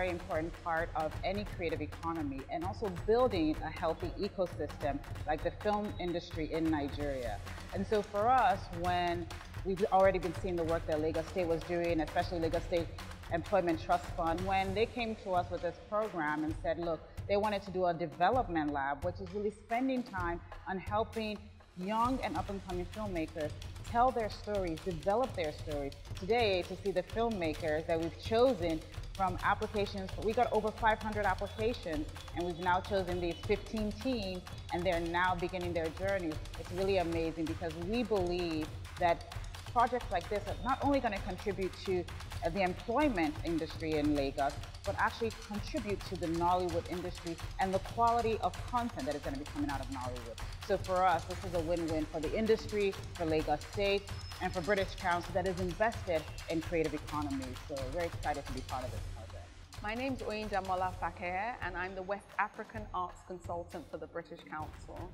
very important part of any creative economy, and also building a healthy ecosystem like the film industry in Nigeria. And so for us, when we've already been seeing the work that Lagos State was doing, especially Lagos State Employment Trust Fund, when they came to us with this program and said, look, they wanted to do a development lab, which is really spending time on helping young and up-and-coming filmmakers tell their stories, develop their stories. Today, to see the filmmakers that we've chosen from applications, we got over 500 applications, and we've now chosen these 15 teams, and they're now beginning their journey. It's really amazing because we believe that projects like this are not only going to contribute to the employment industry in Lagos, but actually contribute to the Nollywood industry and the quality of content that is going to be coming out of Nollywood. So for us, this is a win-win for the industry, for Lagos State, and for British Council that is invested in creative economies. So we're very excited to be part of this project. My name's Oyindamola Fakeye, and I'm the West African Arts Consultant for the British Council.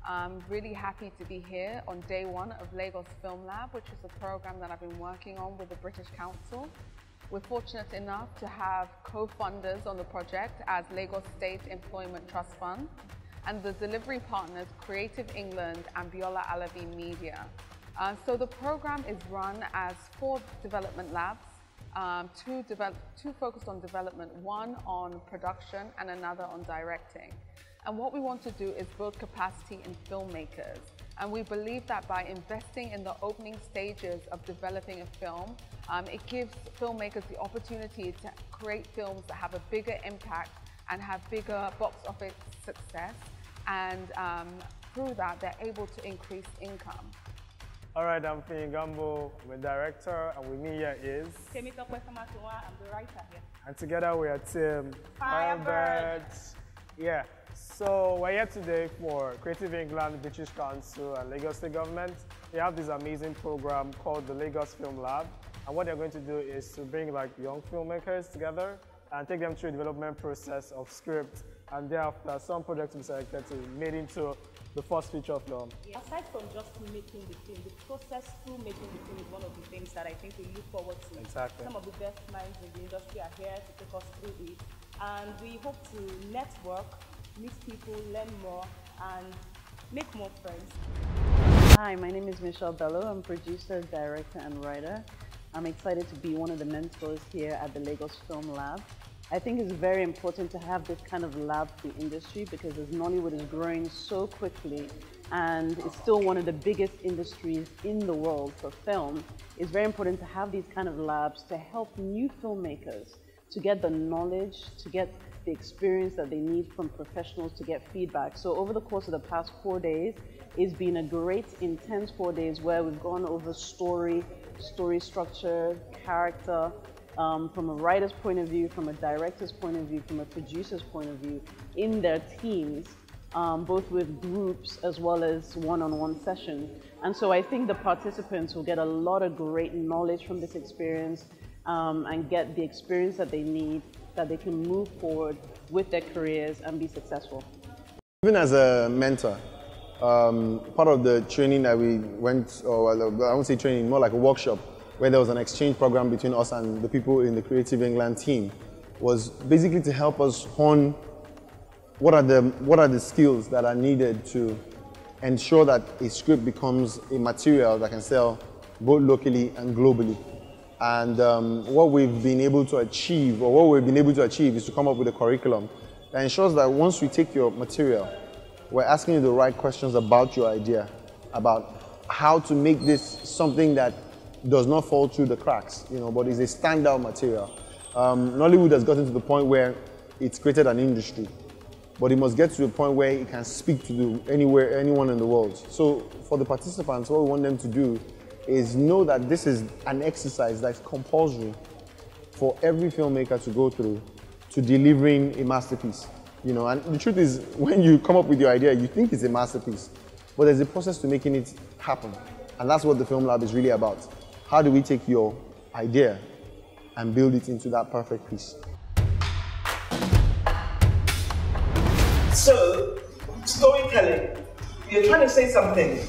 I'm really happy to be here on day one of Lagos FilmLab, which is a program that I've been working on with the British Council. We're fortunate enough to have co-funders on the project as Lagos State Employment Trust Fund, and the delivery partners Creative England and Biola Alabi Media. So the program is run as 4 development labs, two focused on development, one on production and another on directing. And what we want to do is build capacity in filmmakers. And we believe that by investing in the opening stages of developing a film, it gives filmmakers the opportunity to create films that have a bigger impact and have bigger box office success. And through that, they're able to increase income. All right, I'm Fiyin Gambo, I'm a director, and with me here is... I'm the writer here. And together we are Team Firebirds. Yeah, so we're here today for Creative England, British Council, and Lagos State Government. They have this amazing program called the Lagos Film Lab. And what they're going to do is to bring like young filmmakers together and take them through the development process of script. And thereafter, some projects will be selected to be made into the first feature film. Yeah. Aside from just making the film, the process through making the film is one of the things that I think we look forward to. Exactly. Some of the best minds in the industry are here to take us through it. And we hope to network, meet people, learn more, and make more friends. Hi, my name is Michelle Bello. I'm producer, director, and writer. I'm excited to be one of the mentors here at the Lagos Film Lab. I think it's very important to have this kind of lab for the industry because as Nollywood is growing so quickly and it's still one of the biggest industries in the world for film, it's very important to have these kind of labs to help new filmmakers to get the knowledge, to get the experience that they need from professionals, to get feedback. So over the course of the past 4 days, it's been a great, intense 4 days where we've gone over story structure, character, from a writer's point of view, from a director's point of view, from a producer's point of view, in their teams, both with groups as well as one-on-one sessions. And so I think the participants will get a lot of great knowledge from this experience and get the experience that they need, that they can move forward with their careers and be successful. Even as a mentor, part of the training that we went, or I won't say training, more like a workshop, where there was an exchange program between us and the people in the Creative England team, was basically to help us hone what are the skills that are needed to ensure that a script becomes a material that can sell both locally and globally. And what we've been able to achieve, is to come up with a curriculum that ensures that once we take your material, we're asking you the right questions about your idea, about how to make this something that does not fall through the cracks, but is a standout material. Nollywood has gotten to the point where it's created an industry, but it must get to the point where it can speak to anyone in the world. So for the participants, what we want them to do is know that this is an exercise that's compulsory for every filmmaker to go through to delivering a masterpiece. And the truth is, when you come up with your idea, you think it's a masterpiece, but there's a process to making it happen. And that's what the Film Lab is really about. How do we take your idea and build it into that perfect piece? So, storytelling. You're trying to say something.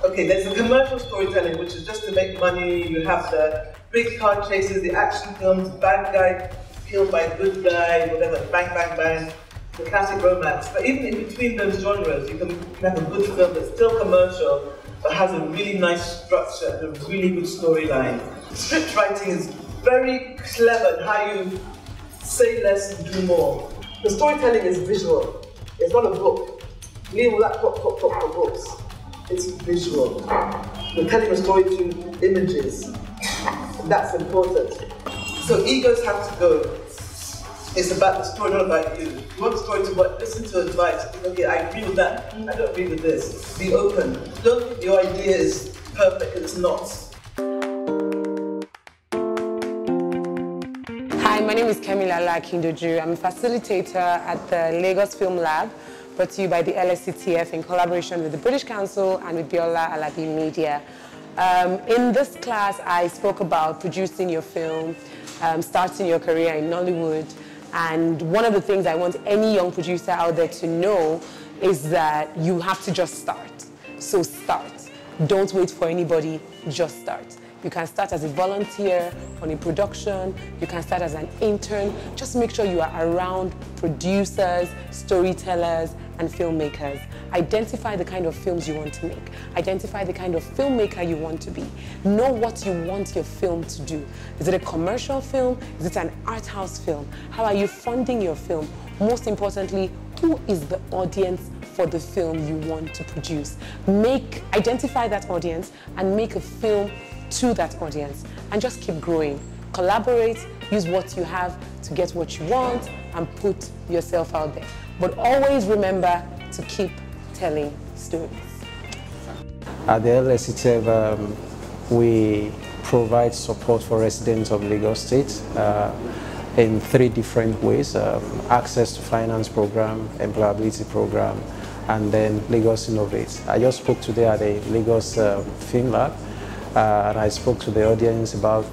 Okay, there's the commercial storytelling, which is just to make money. You have the big car chases, the action films, bad guy killed by a good guy, whatever, bang, bang, bang, the classic romance. But even in between those genres, you can have a good film that's still commercial, but has a really nice structure and a really good storyline. Script writing is very clever in how you say less and do more. The storytelling is visual. It's not a book. We will laptop books. It's visual. You're telling a story through images. And that's important. So egos have to go. It's about the story, not about you. You want the story to work, listen to advice. Okay, I agree with that. I don't agree with this. Be open. Don't think your idea is perfect because it's not. Hi, my name is Kemilala Akindoju. I'm a facilitator at the Lagos Film Lab, brought to you by the LSCTF in collaboration with the British Council and with Biola, Alabi Media. In this class, I spoke about producing your film, starting your career in Nollywood. And one of the things I want any young producer out there to know is that you have to just start. So start. Don't wait for anybody, just start. You can start as a volunteer on a production, you can start as an intern. Just make sure you are around producers, storytellers, and filmmakers. Identify the kind of films you want to make. Identify the kind of filmmaker you want to be. Know what you want your film to do. Is it a commercial film? Is it an art house film? How are you funding your film? Most importantly, who is the audience for the film you want to produce? Identify that audience and make a film to that audience, and just keep growing. Collaborate, use what you have to get what you want, and put yourself out there. But always remember to keep telling stories. At the LSCTF, we provide support for residents of Lagos State in 3 different ways: access to finance program, employability program, and then Lagos Innovate. I just spoke today at the Lagos Film Lab, and I spoke to the audience about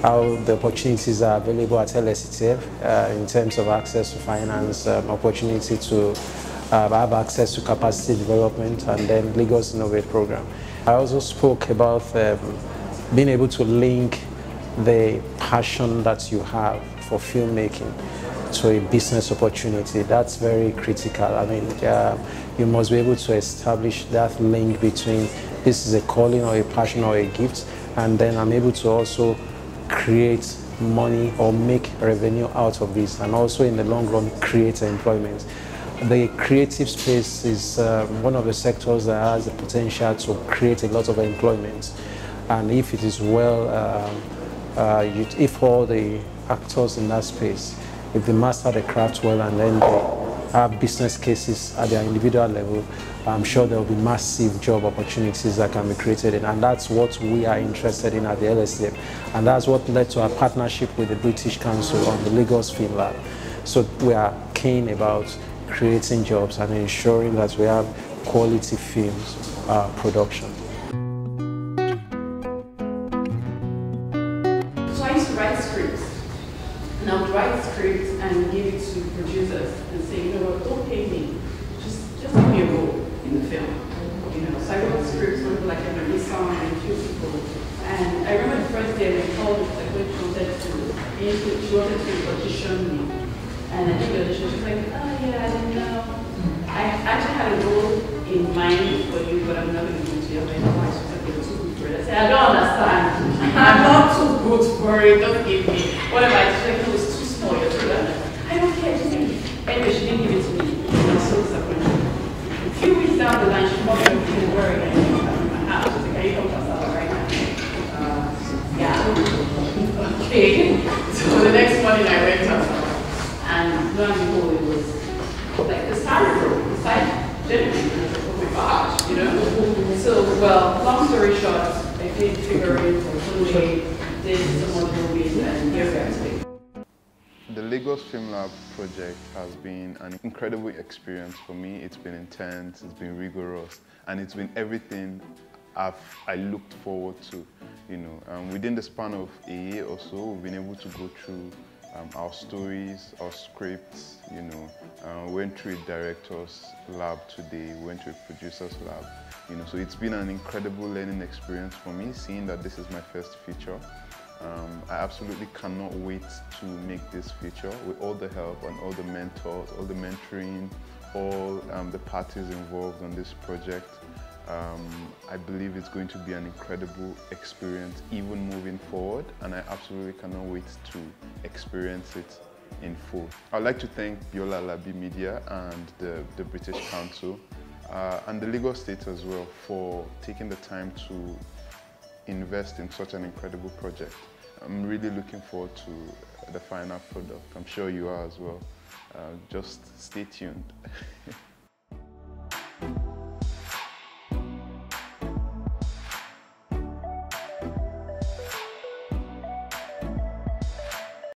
how the opportunities are available at LSCTF in terms of access to finance, opportunity to have access to capacity development, and then Lagos Innovate program. I also spoke about being able to link the passion that you have for filmmaking to a business opportunity. That's very critical. I mean, you must be able to establish that link between this is a calling or a passion or a gift, and then I'm able to also create money or make revenue out of this, and also in the long run create employment. The creative space is one of the sectors that has the potential to create a lot of employment, and if it is well, if all the actors in that space, if they master the craft well and then they have business cases at their individual level, I'm sure there will be massive job opportunities that can be created, and that's what we are interested in at the LSCTF, and that's what led to our partnership with the British Council on the Lagos Film Lab. So we are keen about creating jobs and ensuring that we have quality films production. So I used to write scripts, and I would write scripts and give it to producers and say, you know what, don't pay me, just give me a role in the film. You know, so I wrote scripts for like a Marie song and a few people. And I remember the first day they called me, like when she wanted to audition me. And I did the audition, she was like, oh yeah, I didn't know. I actually had a role in mind for you, but I'm not going to give it to you. I'm like, oh, she was like, you're too good for it. I said, I don't understand. I'm not too good for it, don't give me. Whatever, I just like, no, it's too small, you're too good. I don't care, just give me. Anyway, she didn't give it to me. I was so disappointed. A few weeks down the line, she called me to the work and I came back to my house. She was like, are you coming to right now? Yeah. Okay. So the next morning I went up. And lo and behold, it was like the side road, the side gentleman. Oh my gosh, you know? So, well, long story short, I did figure it out, did some more movies, and here we are today. The Lagos Film Lab project has been an incredible experience for me. It's been intense, it's been rigorous, and it's been everything I looked forward to. You know, within the span of a year or so, we've been able to go through our stories, our scripts, you know, went through a director's lab today, went to a producer's lab, you know, so it's been an incredible learning experience for me, seeing that this is my first feature. I absolutely cannot wait to make this feature with all the help and all the mentors, all the mentoring, all the parties involved on this project. I believe it's going to be an incredible experience even moving forward, and I absolutely cannot wait to experience it in full. I'd like to thank Biola Alabi Media and the British Council and the Lagos State as well for taking the time to invest in such an incredible project. I'm really looking forward to the final product. I'm sure you are as well. Just stay tuned.